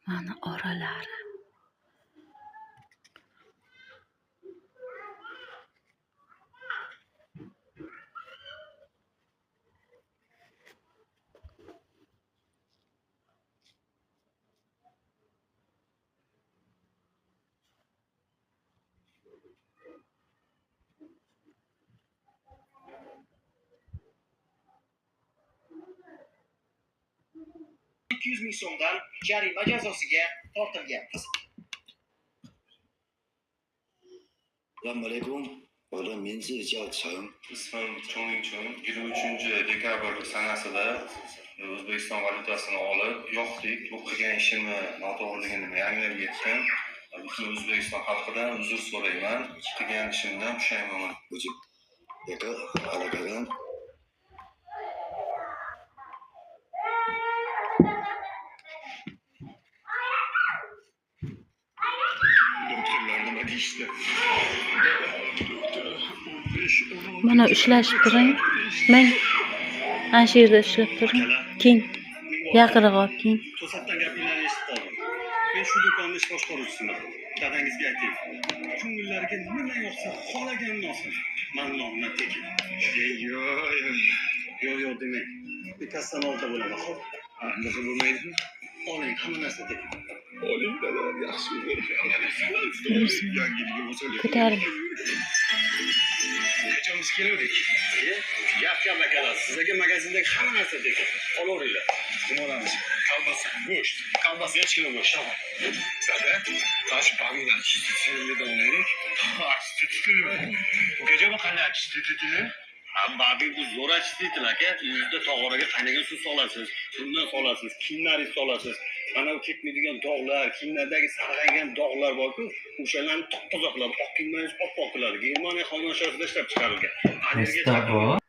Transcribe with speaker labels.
Speaker 1: Mana oralari.
Speaker 2: $200,000 jarima jazosiga tortilgan qiz.
Speaker 3: Assalomu alaykum. Olam, men siz Jalcham.
Speaker 4: Ismim Cho'ngchun. 23 dekabr sanasida O'zbekiston valyutasini olib, yo'qlik, o'qigan ishimni noto'g'riligini yanglab yetdim. Butun O'zbekiston xalqidan uzr so'rayman. Qilgan ishimdan pushaymonman.
Speaker 3: O'chib, yaka halakadan doktorlar nima deyishdi?
Speaker 1: Mana ushlashib turing. Men ana shu yerda ushlab turing. Keyin yaqinroq olib keyin.
Speaker 2: To'satdan gapinglarni eshitib qoldim. Men shu do'konning ish boshqaruvchisiman. Dadangizga ayting. Ko'ngillariga nima yoqsa, xohlaganini olsin. Men nomimdan tekin. Yo'q demang. Bittasidan olta bo'laman, xo'p?
Speaker 3: Nima bo'lmaydi?
Speaker 2: Oling, hamma narsa tekin.
Speaker 3: Oling dadam, yaxshi
Speaker 1: Ko'taring.
Speaker 2: Qachonmiz keluvdik? Gap akalar, sizlarga magazindagi hamma narsa tekin. Olaveringlar. Nima olamiz? Kolbasa, go'sht. Kolbasa 3 kilo go'sht. Sada, tosh bamidan chistitini olaylik. Ukajon qanday chistitini? Babi bu zo'r chistitlar aka. Yuzda tog'oraga qaynagan suv solasiz, bundan solasiz, kiyimlaringizni solasiz. Mana bu ketmaydigan dog'lar, kiyimlardagi sarg'aygan dog'lar bor-ku, o'shalarni toza qiladi, oq kiyimlaringizni oppoq qiladi. Germaniya xomashyosidida ishlab chiqarilgan.
Speaker 5: Asta bor.